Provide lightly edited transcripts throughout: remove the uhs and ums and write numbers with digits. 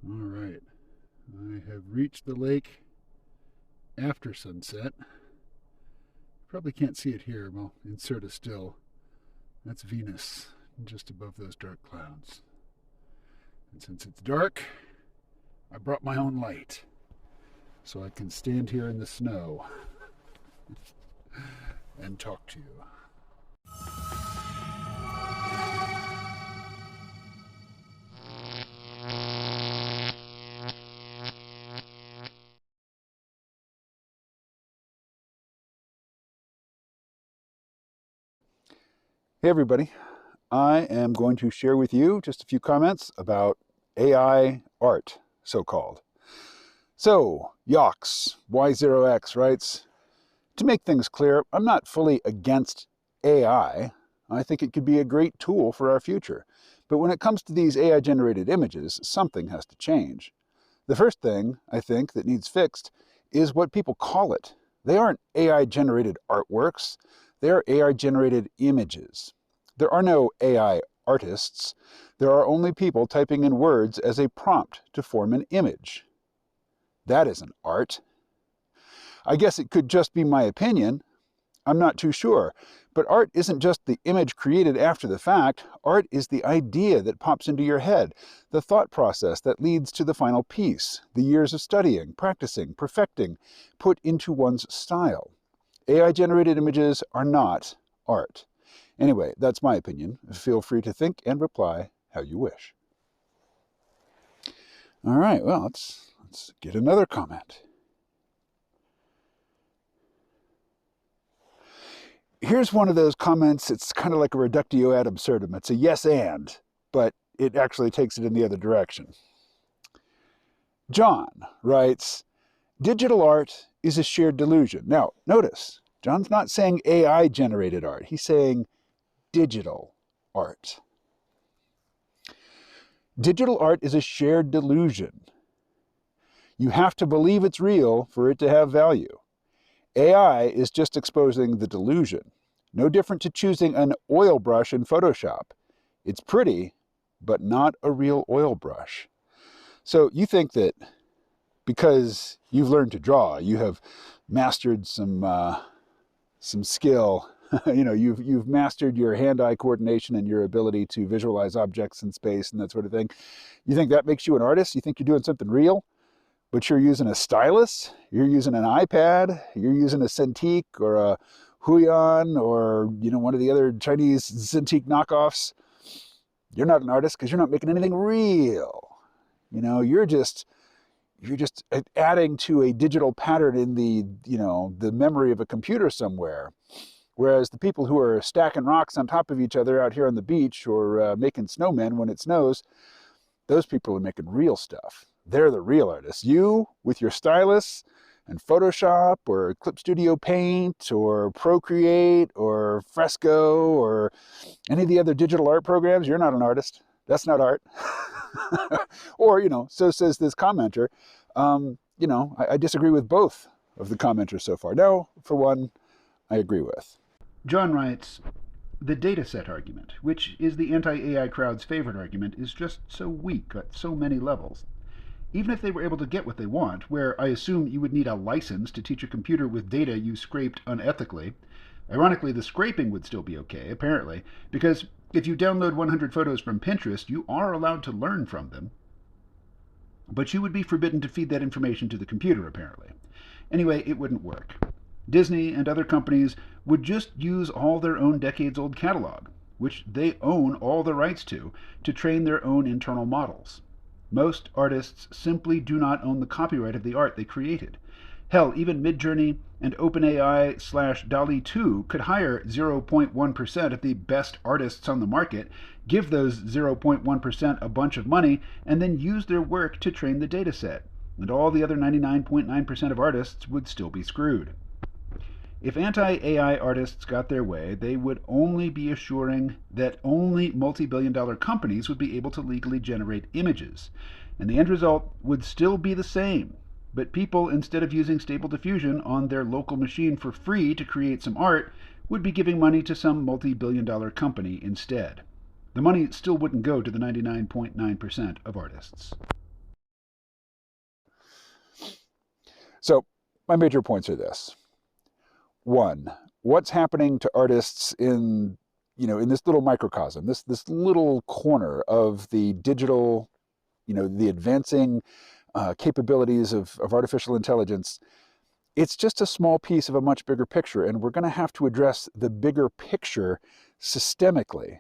All right. I have reached the lake after sunset. Probably can't see it here. Well, insert a still. That's Venus, just above those dark clouds. And since it's dark, I brought my own light so I can stand here in the snow and talk to you. Hey everybody, I am going to share with you just a few comments about AI art, so-called. So, Yox, Y0X writes, to make things clear, I'm not fully against AI. I think it could be a great tool for our future. But when it comes to these AI-generated images, something has to change. The first thing, I think, that needs fixed is what people call it. They aren't AI-generated artworks. They are AI-generated images. There are no AI artists. There are only people typing in words as a prompt to form an image. That isn't art. I guess it could just be my opinion. I'm not too sure. But art isn't just the image created after the fact. Art is the idea that pops into your head, the thought process that leads to the final piece, the years of studying, practicing, perfecting, put into one's style. AI-generated images are not art. Anyway, that's my opinion. Feel free to think and reply how you wish. All right, well, let's get another comment. Here's one of those comments. It's kind of like a reductio ad absurdum. It's a yes and, but it actually takes it in the other direction. John writes, digital art is a shared delusion. Now, notice, John's not saying AI-generated art. He's saying digital art. Digital art is a shared delusion. You have to believe it's real for it to have value. AI is just exposing the delusion. No different to choosing an oil brush in Photoshop. It's pretty, but not a real oil brush. So you think that because you've learned to draw, you have mastered some skill. You've mastered your hand-eye coordination and your ability to visualize objects in space and that sort of thing. You think that makes you an artist? You think you're doing something real? But you're using a stylus, you're using an iPad, you're using a Cintiq or a Huion or one of the other Chinese Cintiq knockoffs. You're not an artist because you're not making anything real. You're just adding to a digital pattern in the memory of a computer somewhere. Whereas the people who are stacking rocks on top of each other out here on the beach or making snowmen when it snows, those people are making real stuff. They're the real artists. You, with your stylus and Photoshop or Clip Studio Paint or Procreate or Fresco or any of the other digital art programs, you're not an artist. That's not art. Or, so says this commenter. I disagree with both of the commenters so far. No, for one, I agree with. John writes, the dataset argument, which is the anti-AI crowd's favorite argument, is just so weak at so many levels. Even if they were able to get what they want, where I assume you would need a license to teach a computer with data you scraped unethically, ironically the scraping would still be okay, apparently, because if you download 100 photos from Pinterest, you are allowed to learn from them. But you would be forbidden to feed that information to the computer, apparently. Anyway, it wouldn't work. Disney and other companies would just use all their own decades-old catalog, which they own all the rights to train their own internal models. Most artists simply do not own the copyright of the art they created. Hell, even Midjourney and OpenAI/DALL-E 2 could hire 0.1% of the best artists on the market, give those 0.1% a bunch of money, and then use their work to train the dataset. And all the other 99.9% of artists would still be screwed. If anti-AI artists got their way, they would only be assuring that only multi-billion-dollar companies would be able to legally generate images. And the end result would still be the same. But people, instead of using Stable Diffusion on their local machine for free to create some art, would be giving money to some multi-billion-dollar company instead. The money still wouldn't go to the 99.9% of artists. So my major points are this. One, what's happening to artists in this little microcosm, this little corner of the digital, the advancing capabilities of artificial intelligence? It's just a small piece of a much bigger picture, and we're going to have to address the bigger picture systemically.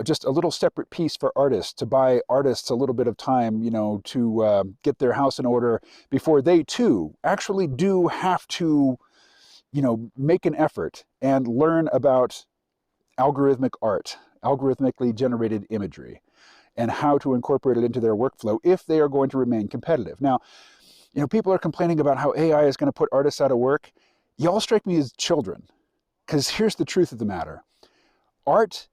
Just a little separate piece for artists, to buy artists a little bit of time, to get their house in order before they too actually do have to, make an effort and learn about algorithmic art, algorithmically generated imagery, and how to incorporate it into their workflow if they are going to remain competitive. Now, people are complaining about how AI is going to put artists out of work. Y'all strike me as children, because here's the truth of the matter. Art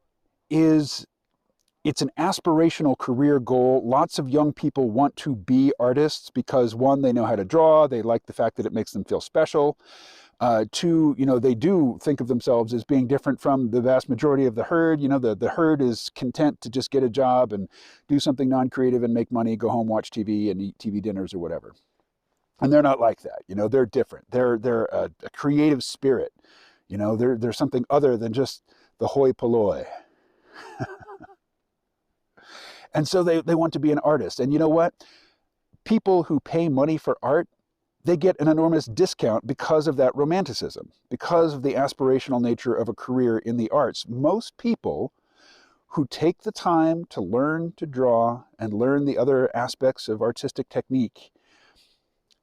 it's an aspirational career goal. Lots of young people want to be artists because, one, they know how to draw. They like the fact that it makes them feel special. Two, they do think of themselves as being different from the vast majority of the herd. The herd is content to just get a job and do something non-creative and make money, go home, watch TV, and eat TV dinners or whatever. And they're not like that. They're different. They're a creative spirit. They're something other than just the hoi polloi. And so they want to be an artist. And you know what? People who pay money for art, they get an enormous discount because of that romanticism, because of the aspirational nature of a career in the arts. Most people who take the time to learn to draw and learn the other aspects of artistic technique,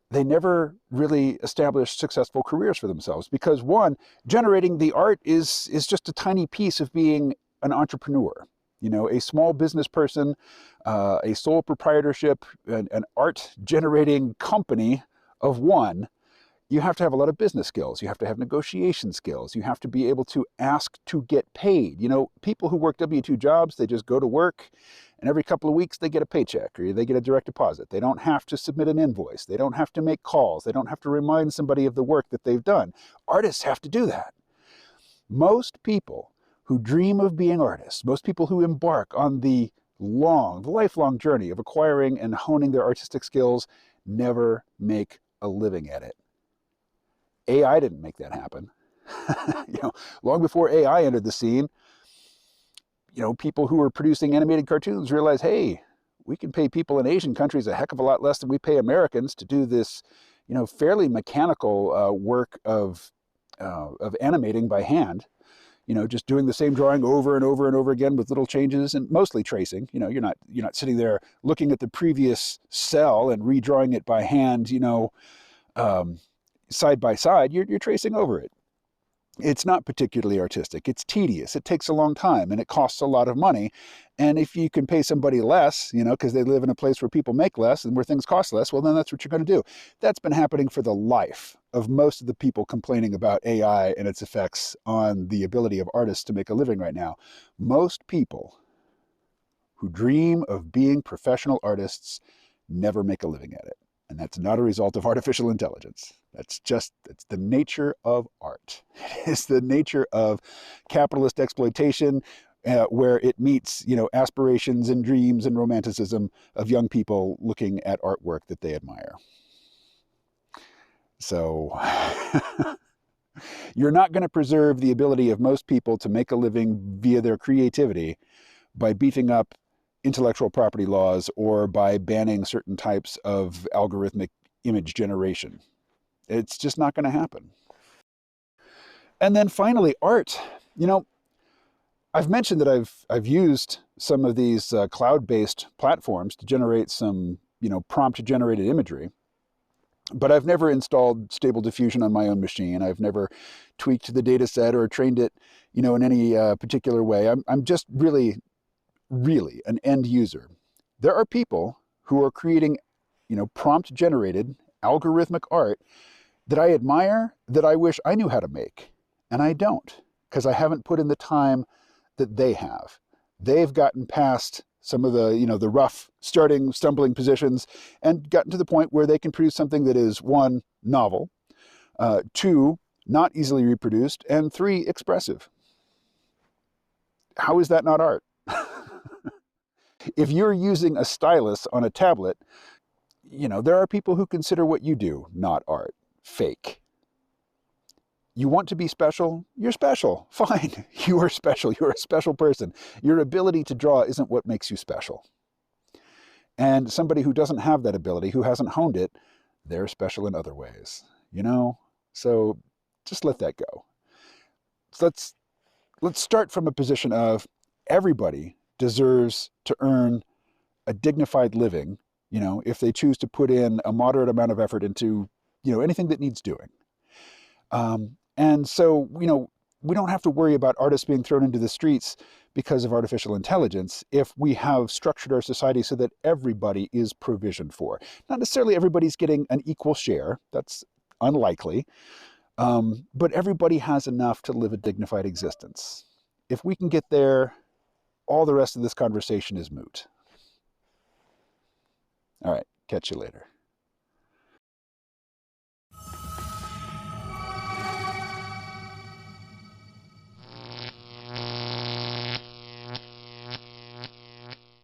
they never really establish successful careers for themselves because, one, generating the art is just a tiny piece of being an entrepreneur. A small business person, a sole proprietorship, an art-generating company of one. You have to have a lot of business skills. You have to have negotiation skills. You have to be able to ask to get paid. People who work W-2 jobs, they just go to work, and every couple of weeks they get a paycheck or they get a direct deposit. They don't have to submit an invoice. They don't have to make calls. They don't have to remind somebody of the work that they've done. Artists have to do that. Most people who dream of being artists, most people who embark on the lifelong journey of acquiring and honing their artistic skills, never make a living at it. AI didn't make that happen. Long before AI entered the scene, people who were producing animated cartoons realized, hey, we can pay people in Asian countries a heck of a lot less than we pay Americans to do this, fairly mechanical work of animating by hand. Just doing the same drawing over and over and over again with little changes and mostly tracing. You're not sitting there looking at the previous cell and redrawing it by hand, side by side. You're tracing over it. It's not particularly artistic. It's tedious. It takes a long time and it costs a lot of money. And if you can pay somebody less, because they live in a place where people make less and where things cost less, well, then that's what you're going to do. That's been happening for the life of most of the people complaining about AI and its effects on the ability of artists to make a living right now. Most people who dream of being professional artists never make a living at it. And that's not a result of artificial intelligence. That's the nature of art. It is the nature of capitalist exploitation, where it meets, aspirations and dreams and romanticism of young people looking at artwork that they admire. So you're not going to preserve the ability of most people to make a living via their creativity by beefing up intellectual property laws or by banning certain types of algorithmic image generation. It's just not going to happen. And then finally, art. I've mentioned that I've used some of these cloud-based platforms to generate some, prompt-generated imagery. But I've never installed Stable Diffusion on my own machine. I've never tweaked the data set or trained it, in any particular way. I'm just really an end user. There are people who are creating, prompt generated algorithmic art that I admire, that I wish I knew how to make. And I don't, because I haven't put in the time that they have. They've gotten past some of the, the rough stumbling positions and gotten to the point where they can produce something that is, one, novel, two, not easily reproduced, and three, expressive. How is that not art? If you're using a stylus on a tablet, there are people who consider what you do not art, fake. You want to be special? You're special. Fine. You are special. You're a special person. Your ability to draw isn't what makes you special. And somebody who doesn't have that ability, who hasn't honed it, they're special in other ways, So just let that go. So let's start from a position of everybody deserves to earn a dignified living, if they choose to put in a moderate amount of effort into, anything that needs doing. And so, we don't have to worry about artists being thrown into the streets because of artificial intelligence if we have structured our society so that everybody is provisioned for. Not necessarily everybody's getting an equal share. That's unlikely. But everybody has enough to live a dignified existence. If we can get there, all the rest of this conversation is moot. All right, catch you later.